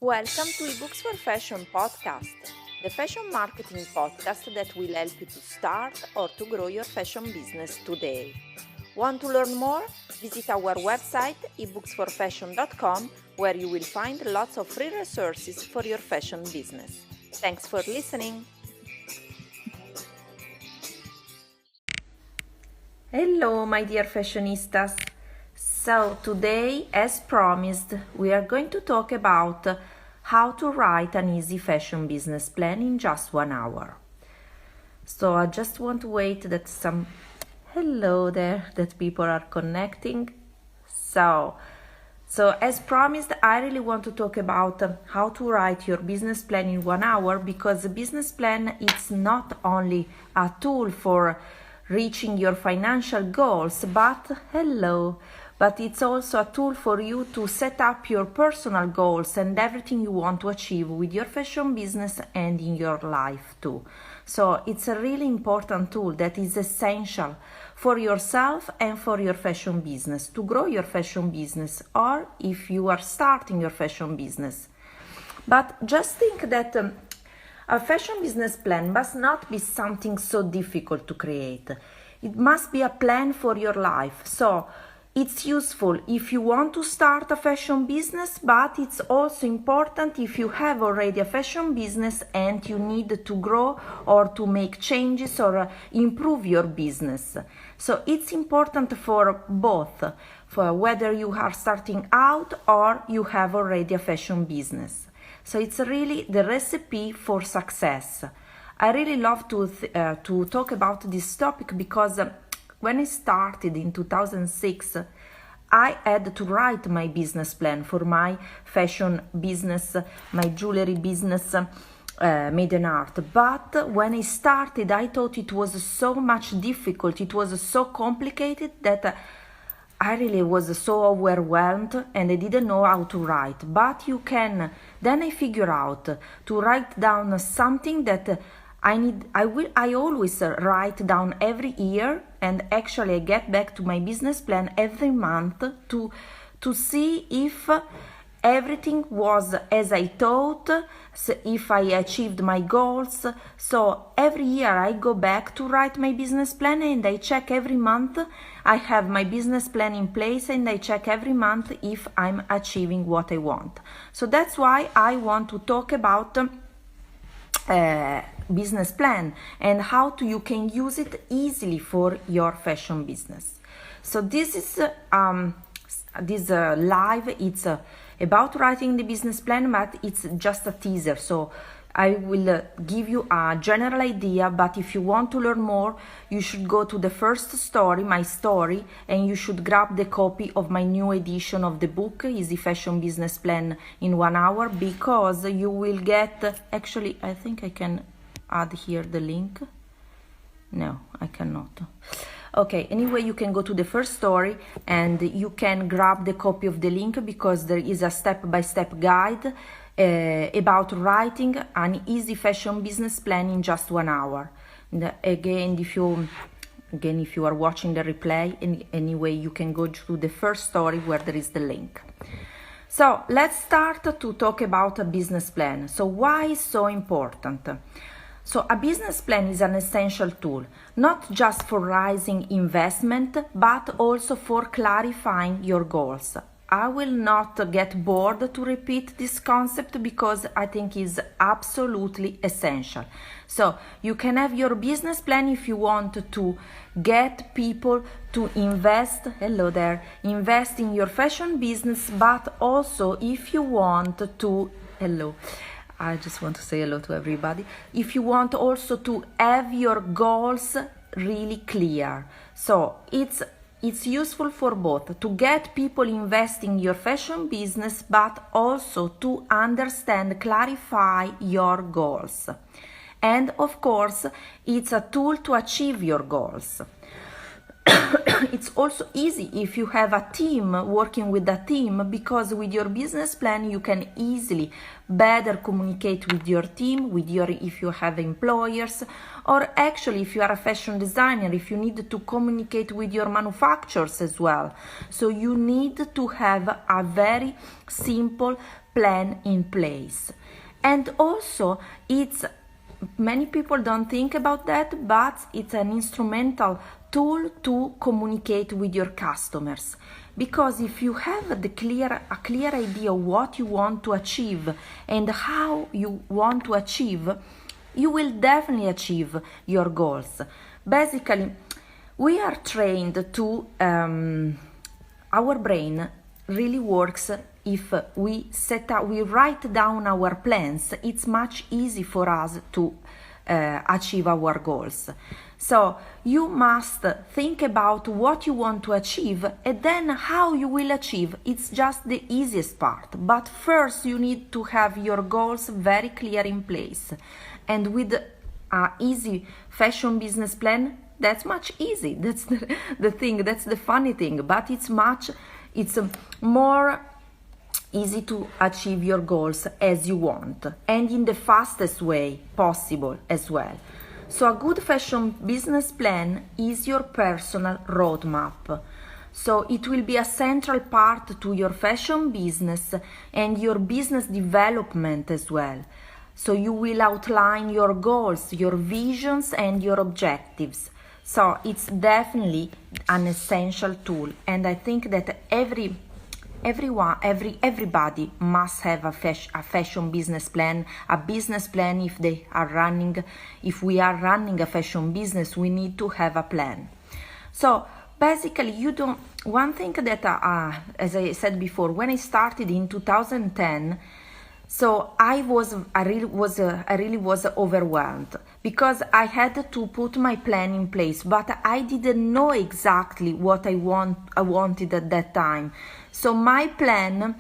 Welcome to eBooks for Fashion podcast, the fashion marketing podcast that will help you to start or to grow your fashion business today. Want to learn more? Visit our website ebooksforfashion.com where you will find lots of free resources for your fashion business. Thanks for listening. Hello, my dear fashionistas. So today, as promised, we are going to talk about how to write an easy fashion business plan in just 1 hour. So I just want to wait that hello there, that people are connecting. So as promised, I really want to talk about how to write your business plan in 1 hour, because the business plan is not only a tool for reaching your financial goals, but it's also a tool for you to set up your personal goals and everything you want to achieve with your fashion business and in your life too. So it's a really important tool that is essential for yourself and for your fashion business, to grow your fashion business, or if you are starting your fashion business. But just think that a fashion business plan must not be something so difficult to create. It must be a plan for your life. So it's useful if you want to start a fashion business, but it's also important if you have already a fashion business and you need to grow or to make changes or improve your business. So it's important for both, for whether you are starting out or you have already a fashion business. So it's really the recipe for success. I really love to talk about this topic because when I started in 2006, I had to write my business plan for my fashion business, my jewelry business, Made in Art. But when I started, I thought it was so much difficult, it was so complicated that I really was so overwhelmed and I didn't know how to write. But then I figure out to write down something that I always write down every year, and actually I get back to my business plan every month to see if everything was as I thought, so if I achieved my goals. So every year I go back to write my business plan and I check every month. I have my business plan in place and I check every month if I'm achieving what I want. So that's why I want to talk about business plan and how you can use it easily for your fashion business. So this is live. It's about writing the business plan, but it's just a teaser. So I will give you a general idea, but if you want to learn more, you should go to the first story, my story, and you should grab the copy of my new edition of the book, Easy Fashion Business Plan in 1 hour, because you will get, actually, I think I can add here the link. No, I cannot. Okay, anyway, you can go to the first story and you can grab the copy of the link, because there is a step-by-step guide about writing an easy fashion business plan in just 1 hour. And again, if you are watching the replay, anyway, you can go to the first story where there is the link. So let's start to talk about a business plan. So why is so important? So a business plan is an essential tool, not just for raising investment, but also for clarifying your goals. I will not get bored to repeat this concept because I think it's absolutely essential. So you can have your business plan if you want to get people to invest in your fashion business, but also if you want to, I just want to say hello to everybody. If you want also to have your goals really clear. So it's useful for both, to get people investing in your fashion business, but also to understand, clarify your goals. And of course, it's a tool to achieve your goals. It's also easy if you have a team, working with a team, because with your business plan you can easily better communicate with your team, if you have employers, or actually if you are a fashion designer, if you need to communicate with your manufacturers as well. So you need to have a very simple plan in place. And also, many people don't think about that, but it's an instrumental tool to communicate with your customers. Because if you have a clear idea of what you want to achieve and how you want to achieve, you will definitely achieve your goals. Basically, we are trained to, our brain really works if we write down our plans. It's much easier for us to achieve our goals. So you must think about what you want to achieve and then how you will achieve. It's just the easiest part. But first you need to have your goals very clear in place. And with an easy fashion business plan, that's much easy. That's the thing, that's the funny thing. But it's more easy to achieve your goals as you want and in the fastest way possible as well. So a good fashion business plan is your personal roadmap. So it will be a central part to your fashion business and your business development as well. So you will outline your goals, your visions and your objectives. So it's definitely an essential tool, and I think that everybody must have a fashion business plan, a business plan. If we are running a fashion business, we need to have a plan. So basically, one thing that, as I said before, when I started in 2010, so I really was overwhelmed because I had to put my plan in place, but I didn't know exactly what I wanted at that time. So my plan,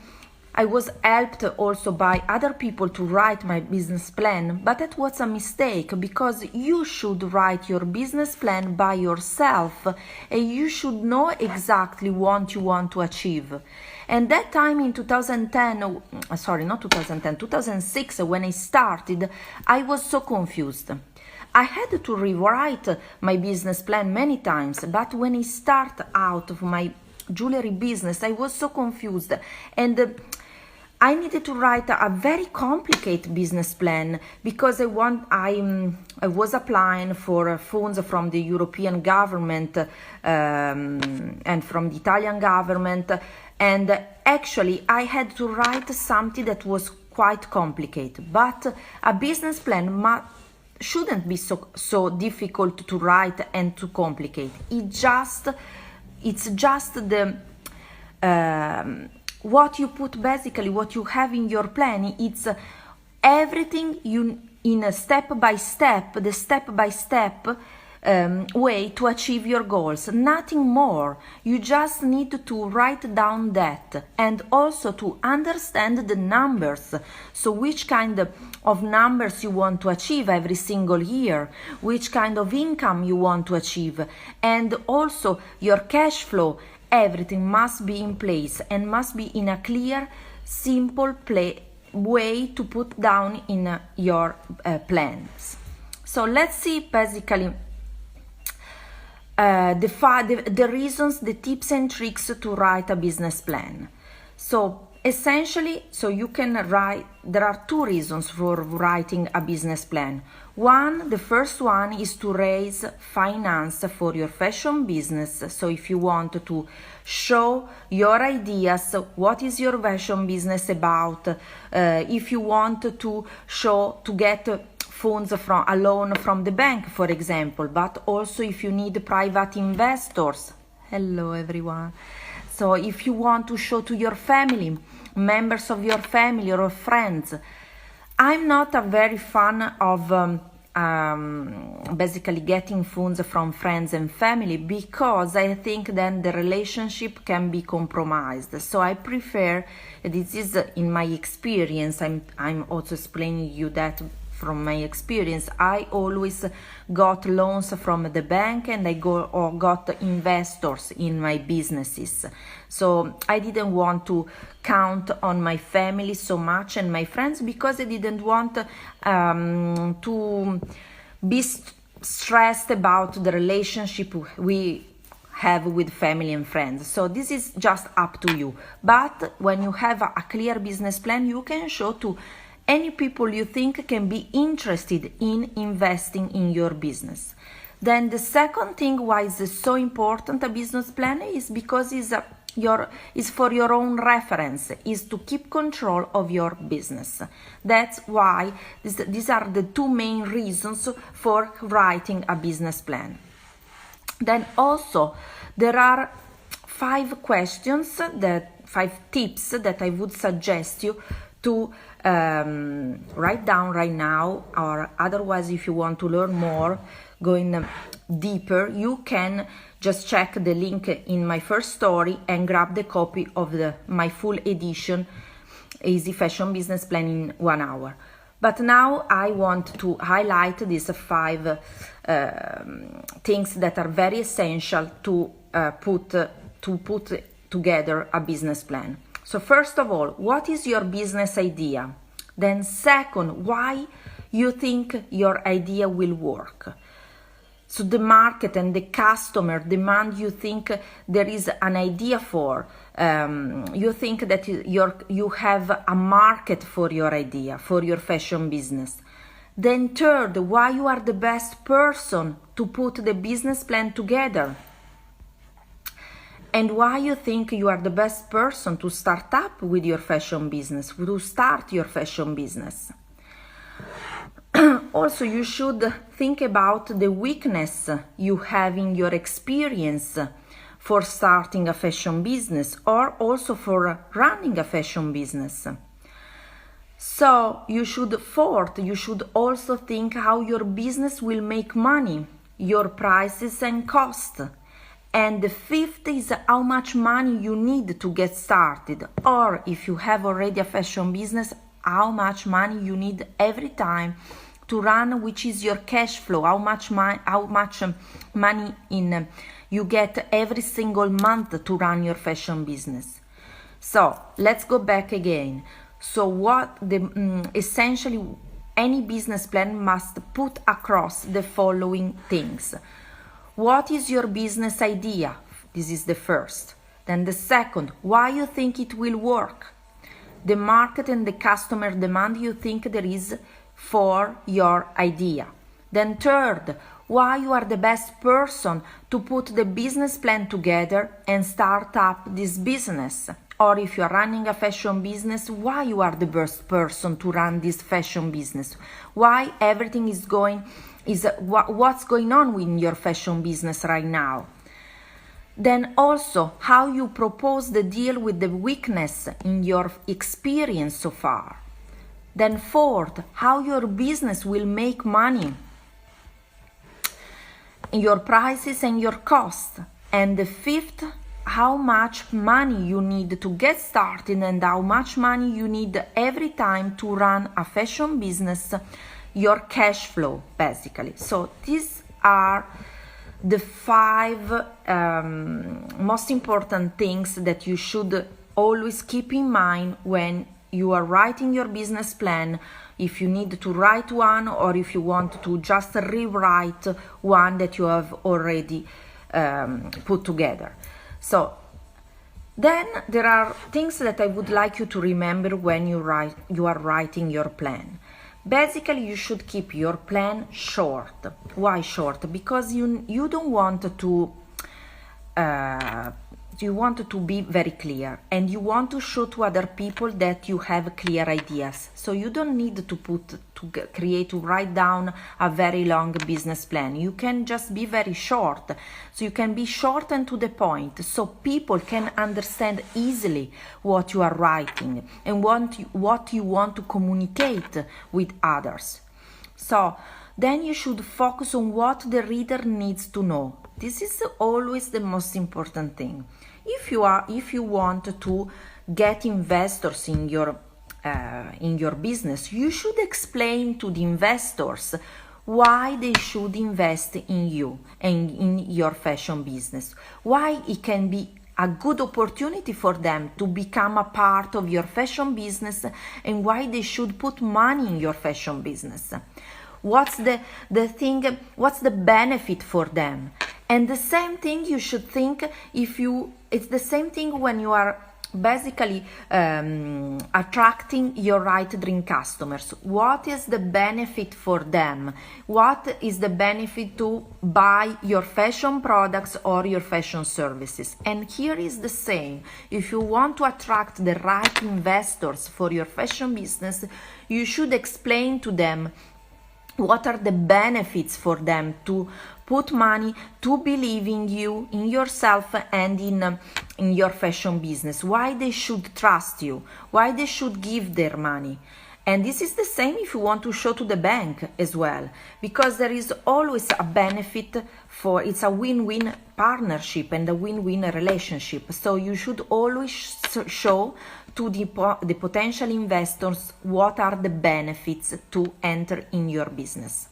I was helped also by other people to write my business plan, but that was a mistake because you should write your business plan by yourself and you should know exactly what you want to achieve. And that time in 2006, when I started, I was so confused. I had to rewrite my business plan many times, but when I start out of my jewelry business, I was so confused, and I needed to write a very complicated business plan because I was applying for funds from the European government and from the Italian government, and actually I had to write something that was quite complicated. But a business plan shouldn't be so difficult to write and to complicate. It's just the what you put, basically what you have in your plan. It's everything in a step by step way to achieve your goals, nothing more. You just need to write down that, and also to understand the numbers. So which kind of numbers you want to achieve every single year, which kind of income you want to achieve, and also your cash flow. Everything must be in place and must be in a clear, simple way to put down in your plans. So let's see basically the reasons, the tips and tricks to write a business plan. So essentially, you can write, there are two reasons for writing a business plan. The first one is to raise finance for your fashion business. So if you want to show your ideas, what is your fashion business about, if you want to get funds from a loan from the bank, for example, but also if you need private investors. Hello everyone. So if you want to show to your family, members of your family or friends. I'm not a very fan of basically getting funds from friends and family, because I think then the relationship can be compromised. So I prefer, this is in my experience, I'm also explaining you that from my experience, I always got loans from the bank, and I got investors in my businesses. So I didn't want to count on my family so much and my friends, because I didn't want to be stressed about the relationship we have with family and friends. So this is just up to you. But when you have a clear business plan, you can show to any people you think can be interested in investing in your business. Then the second thing why it's so important, a business plan, is because is for your own reference, is to keep control of your business. That's why these are the two main reasons for writing a business plan. Then also there are 5 tips that I would suggest you to write down right now, or otherwise if you want to learn more, going deeper, you can just check the link in my first story and grab the copy of my full edition Easy Fashion Business Plan in 1 hour. But now I want to highlight these 5 things that are very essential to put together a business plan. So first of all, what is your business idea? Then second, why you think your idea will work? So the market and the customer demand, you think there is an idea for, you think that you have a market for your idea, for your fashion business. Then third, why you are the best person to put the business plan together. And why you think you are the best person to start up with your fashion business, to start your fashion business. Also, you should think about the weakness you have in your experience for starting a fashion business, or also for running a fashion business. So you should also think how your business will make money, your prices and cost. And the 5th is how much money you need to get started, or if you have already a fashion business, how much money you need every time to run, which is your cash flow, how much money you get every single month to run your fashion business. So let's go back again. So essentially any business plan must put across the following things. What is your business idea? This is the first. Then the second, why you think it will work? The market and the customer demand you think there is for your idea. Then third, why you are the best person to put the business plan together and start up this business. Or if you are running a fashion business, why you are the best person to run this fashion business. Why everything is what's going on in your fashion business right now. Then also how you propose to deal with the weakness in your experience so far. Then fourth, how your business will make money, your prices and your cost. And the 5th, how much money you need to get started and how much money you need every time to run a fashion business, your cash flow basically. So these are the 5 most important things that you should always keep in mind when you are writing your business plan, if you need to write one or if you want to just rewrite one that you have already put together. So then there are things that I would like you to remember when you are writing your plan. Basically, you should keep your plan short. Why short? Because you don't want to you want to be very clear, and you want to show to other people that you have clear ideas. So you don't need to write down a very long business plan. You can just be very short. So you can be short and to the point, so people can understand easily what you are writing and what you want to communicate with others. So then you should focus on what the reader needs to know. This is always the most important thing. If you want to get investors in your business, you should explain to the investors why they should invest in you and in your fashion business, why it can be a good opportunity for them to become a part of your fashion business, and why they should put money in your fashion business. What's the benefit for them? And the same thing you should think it's the same thing when you are basically attracting your right dream customers. What is the benefit for them? What is the benefit to buy your fashion products or your fashion services? And here is the same. If you want to attract the right investors for your fashion business, you should explain to them what are the benefits for them to put money, to believe in you, in yourself, and in your fashion business. Why they should trust you, why they should give their money. And this is the same if you want to show to the bank as well, because there is always a benefit it's a win-win partnership and a win-win relationship. So you should always show to the potential investors what are the benefits to enter in your business.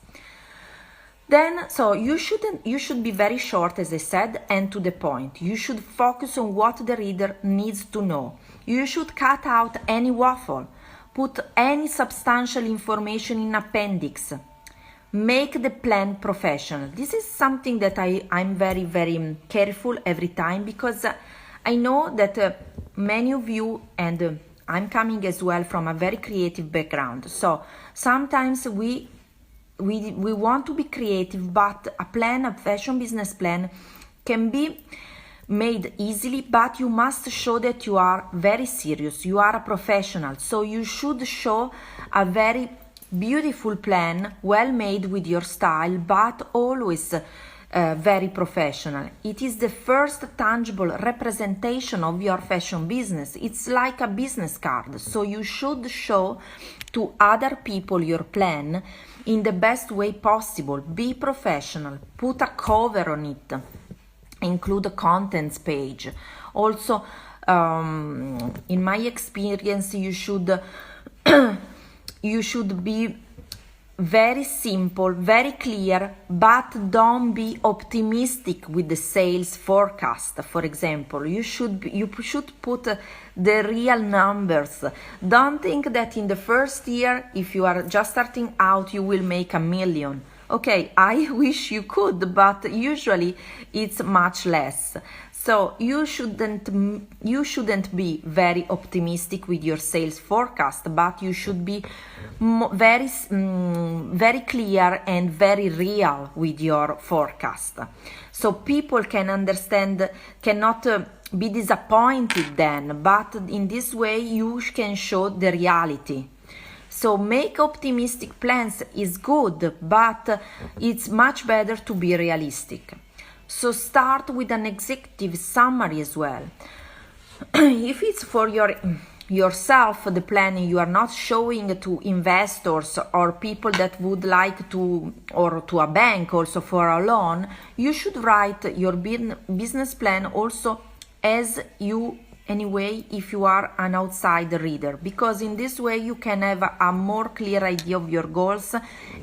Then, so you should be very short, as I said, and to the point. You should focus on what the reader needs to know. You should cut out any waffle. Put any substantial information in appendix. Make the plan professional. This is something that I'm very, very careful every time, because I know that many of you, and I'm coming as well from a very creative background. So sometimes we want to be creative, but a fashion business plan can be made easily, but you must show that you are very serious, you are a professional. So you should show a very beautiful plan, well made with your style, but always very professional. It is the first tangible representation of your fashion business. It's like a business card. So you should show to other people your plan in the best way possible. Be professional. Put a cover on it. Include a contents page. Also, in my experience, you should be very simple, very clear, but don't be optimistic with the sales forecast. For example, you should put the real numbers. Don't think that in the first year, if you are just starting out, you will make 1 million. Okay, I wish you could, but usually it's much less. So you shouldn't be very optimistic with your sales forecast, but you should be very clear and very real with your forecast. So people cannot be disappointed then, but in this way you can show the reality. So make optimistic plans is good, but it's much better to be realistic. So start with an executive summary as well. If it's for yourself, the plan you are not showing to investors or people that would like to, or to a bank also for a loan, you should write your business plan also as you anyway if you are an outside reader, because in this way you can have a more clear idea of your goals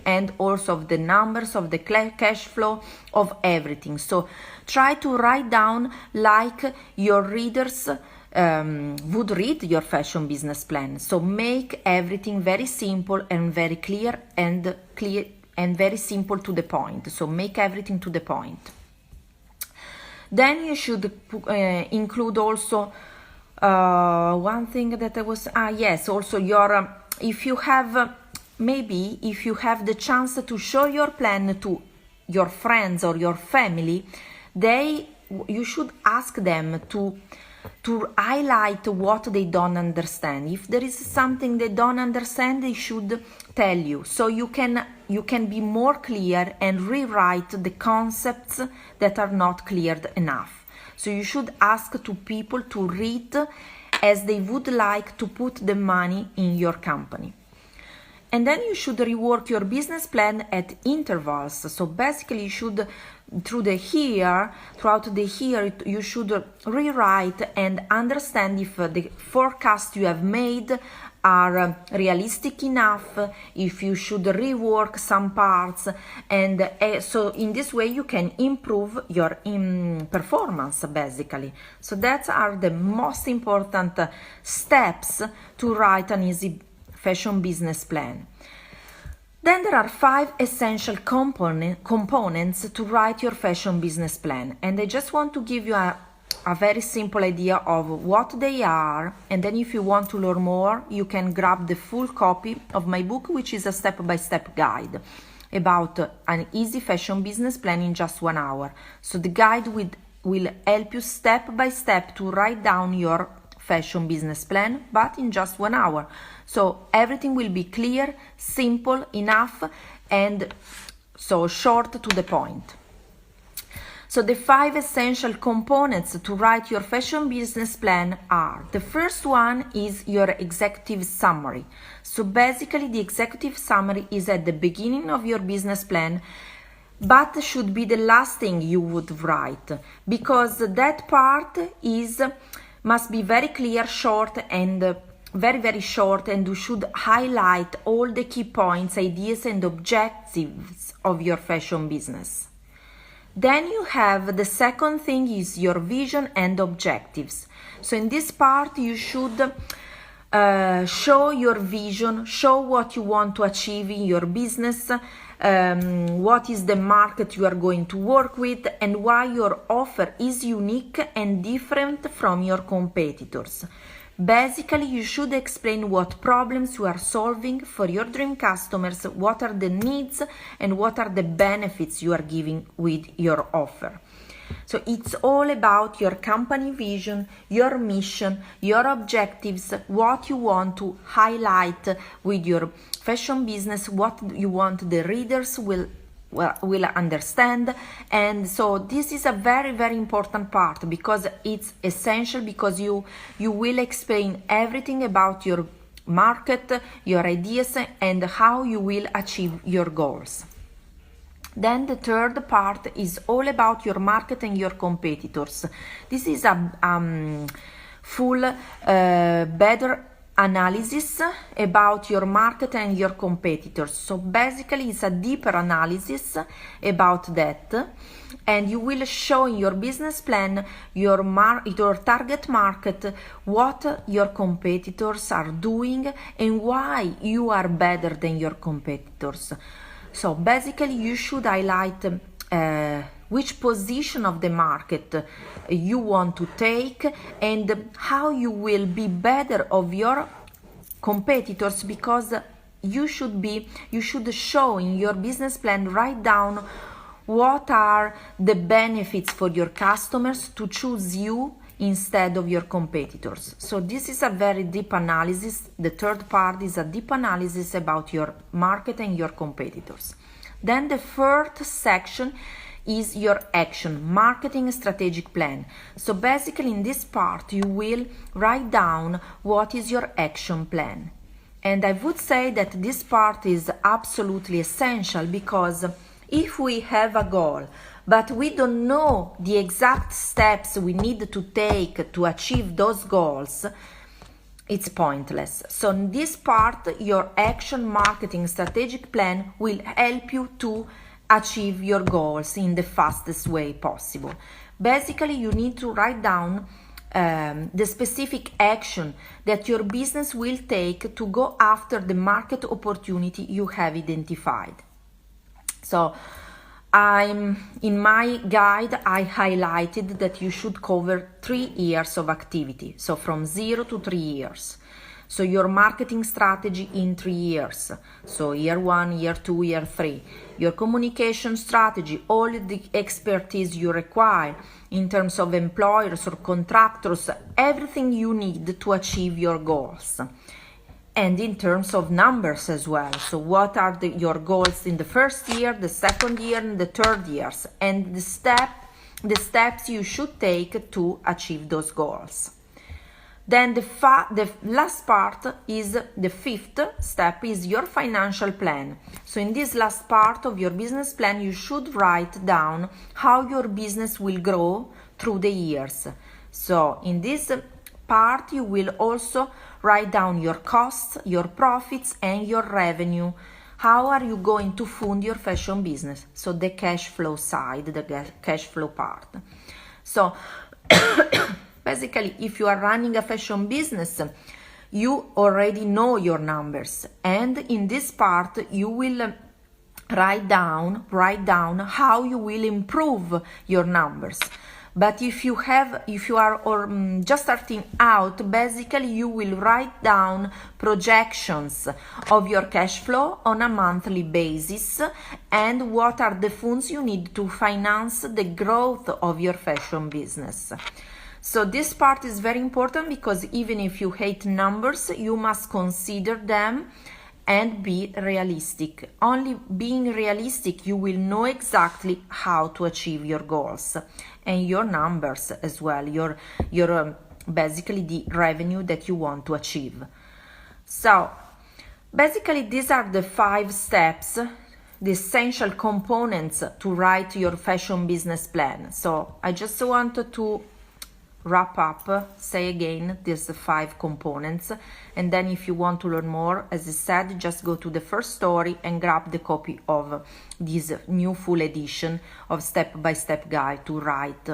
and also of the numbers, of the cash flow, of everything. So try to write down like your readers would read your fashion business plan. So make everything very simple and very clear and very simple to the point. So make everything to the point. Then you should include also one thing that I was also your if you have the chance to show your plan to your friends or your family, you should ask them to highlight what they don't understand. If there is something they don't understand, they should tell you, so you can be more clear and rewrite the concepts that are not cleared enough. So you should ask to people to read as they would like to put the money in your company. And then you should rework your business plan at intervals. So basically you should, throughout the year, you should rewrite and understand if the forecast you have made are realistic enough, if you should rework some parts, and so in this way you can improve your performance basically. So that are the most important steps to write an easy fashion business plan. Then there are 5 essential components to write your fashion business plan, and I just want to give you a very simple idea of what they are, and then if you want to learn more, you can grab the full copy of my book, which is a step-by-step guide about an easy fashion business plan in just 1 hour. So the guide will help you step by step to write down your fashion business plan, but in just 1 hour. So everything will be clear, simple enough, and so short to the point. So the 5 essential components to write your fashion business plan are: the first one is your executive summary. So basically the executive summary is at the beginning of your business plan, but should be the last thing you would write, because that part must be very clear, short, and very short, and you should highlight all the key points, ideas, and objectives of your fashion business. Then you have the second thing is your vision and objectives. So in this part you should show your vision, show what you want to achieve in your business, what is the market you are going to work with, and why your offer is unique and different from your competitors. Basically, you should explain what problems you are solving for your dream customers, what are the needs, and what are the benefits you are giving with your offer. So it's all about your company vision, your mission, your objectives, what you want to highlight with your fashion business, what you want the readers will understand. And so this is a very important part, because it's essential, because you will explain everything about your market, your ideas, and how you will achieve your goals. Then the third part is all about your market and your competitors. This is a full better analysis about your market and your competitors. So basically it's a deeper analysis about that, and you will show in your business plan your target market, what your competitors are doing, and why you are better than your competitors. So basically you should highlight which position of the market you want to take, and how you will be better of your competitors, because you should show in your business plan, write down what are the benefits for your customers to choose you instead of your competitors. So this is a very deep analysis. The third part is a deep analysis about your market and your competitors. Then the fourth section is your action, marketing strategic plan. So basically in this part you will write down what is your action plan. And I would say that this part is absolutely essential, because if we have a goal but we don't know the exact steps we need to take to achieve those goals, it's pointless. So in this part, your action marketing strategic plan will help you to achieve your goals in the fastest way possible. Basically, you need to write down the specific action that your business will take to go after the market opportunity you have identified. So in my guide, I highlighted that you should cover 3 years of activity, so from 0 to 3 years. So your marketing strategy in 3 years, so year 1, year 2, year 3. Your communication strategy, all the expertise you require in terms of employers or contractors, everything you need to achieve your goals. And in terms of numbers as well. So what are your goals in the first year, the second year, and the third years, and the steps you should take to achieve those goals. Then the last part is the fifth step, is your financial plan. So in this last part of your business plan, you should write down how your business will grow through the years. So in this part, you will also write down your costs, your profits, and your revenue. How are you going to fund your fashion business? So the cash flow side, the cash flow part. So basically, if you are running a fashion business, you already know your numbers, and in this part you will write down how you will improve your numbers. But if you are just starting out, basically you will write down projections of your cash flow on a monthly basis and what are the funds you need to finance the growth of your fashion business. So this part is very important because even if you hate numbers, you must consider them and be realistic. Only being realistic, you will know exactly how to achieve your goals and your numbers as well, your basically the revenue that you want to achieve. So basically these are the 5 steps, the essential components to write your fashion business plan. So I just wanted to wrap up, say again, these 5 components, and then if you want to learn more, as I said, just go to the first story and grab the copy of this new full edition of step-by-step guide to write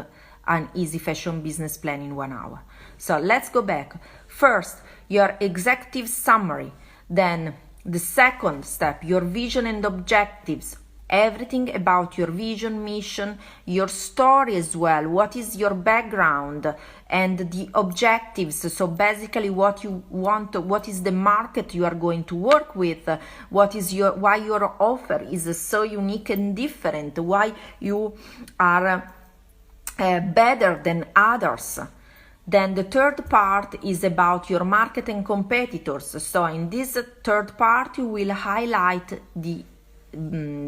an easy fashion business plan in 1 hour. So let's go back. First, your executive summary. Then the second step, your vision and objectives. Everything about your vision, mission, your story as well. What is your background and the objectives? So basically what you want, what is the market you are going to work with? What is why your offer is so unique and different? Why you are better than others? Then the third part is about your market and competitors. So in this third part, you will highlight the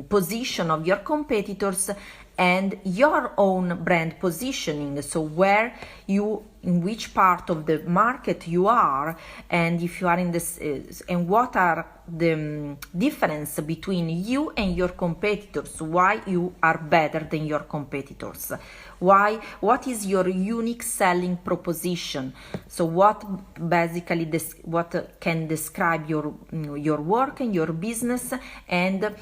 position of your competitors and your own brand positioning. So where you, in which part of the market you are, and if you are in this, and what are the difference between you and your competitors, why you are better than your competitors, what is your unique selling proposition. So what basically what can describe your work and your business, and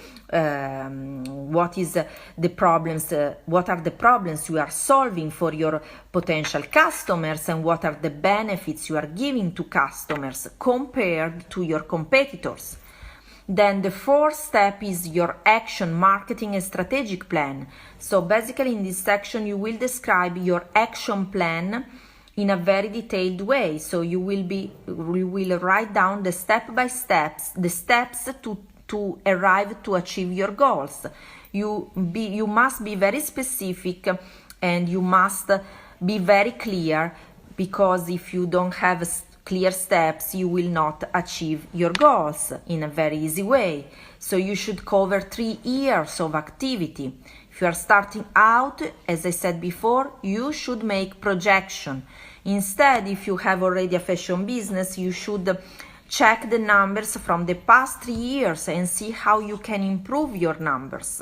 what is the problems, what are the problems you are solving for your potential customers, and what are the benefits you are giving to customers compared to your competitors. Then the fourth step is your action, marketing and strategic plan. So basically in this section you will describe your action plan in a very detailed way. So you will write down the step-by-steps, the steps to arrive to achieve your goals. You must be very specific and you must be very clear, because if you don't have clear steps, you will not achieve your goals in a very easy way. So you should cover 3 years of activity. If you are starting out, as I said before, you should make projection. Instead, if you have already a fashion business, you should check the numbers from the past 3 years and see how you can improve your numbers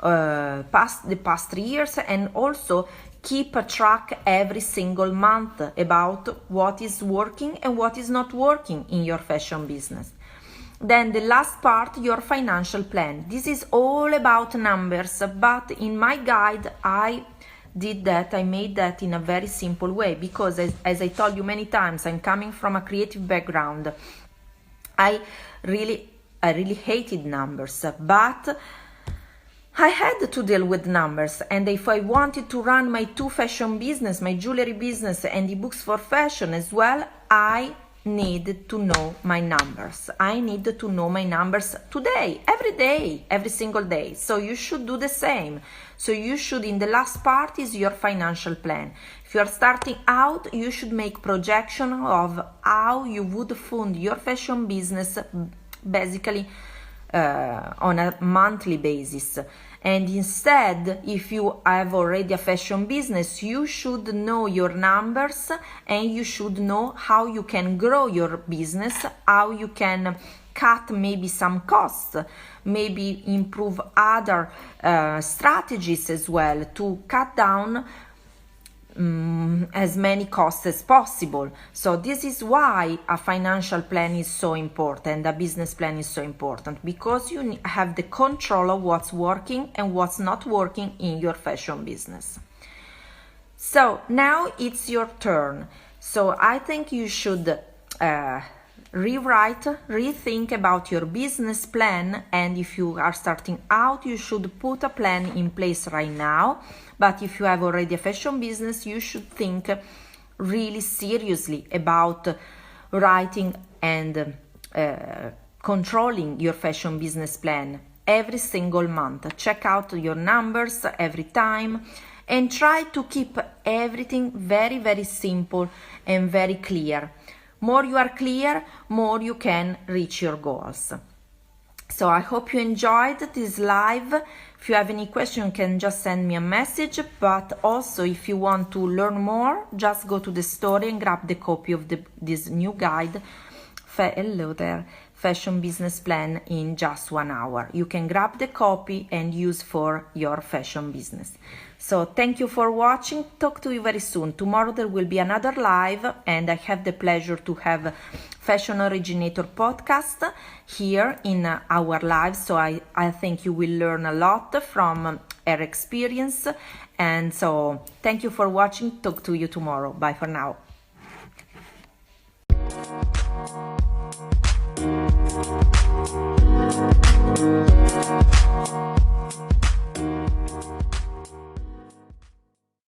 past the past 3 years, and also keep a track every single month about what is working and what is not working in your fashion business. Then the last part, your financial plan. This is all about numbers, but in my guide I made that in a very simple way, because as I told you many times, I'm coming from a creative background. I really hated numbers, but I had to deal with numbers, and if I wanted to run my 2 fashion business, my jewelry business and ebooks for fashion as well, I needed to know my numbers. I need to know my numbers today, every single day. So you should do the same. So you should, in the last part is your financial plan. If you are starting out, you should make projection of how you would fund your fashion business, basically on a monthly basis. And instead, if you have already a fashion business, you should know your numbers and you should know how you can grow your business, how you can cut maybe some costs, maybe improve other strategies as well to cut down as many costs as possible. So this is why a financial plan is so important, a business plan is so important, because you have the control of what's working and what's not working in your fashion business. So now it's your turn. So I think you should rethink about your business plan, and if you are starting out, you should put a plan in place right now. But if you have already a fashion business, you should think really seriously about writing and controlling your fashion business plan every single month. Check out your numbers every time and try to keep everything very, very simple and very clear. More you are clear, more you can reach your goals. So I hope you enjoyed this live. If you have any question, you can just send me a message. But also, if you want to learn more, just go to the store and grab the copy of this new guide. Hello there, Fashion Business Plan in just 1 hour. You can grab the copy and use for your fashion business. So thank you for watching. Talk to you very soon. Tomorrow there will be another live, and I have the pleasure to have Fashion Originator podcast here in our live. So I think you will learn a lot from her experience. And so thank you for watching. Talk to you tomorrow. Bye for now.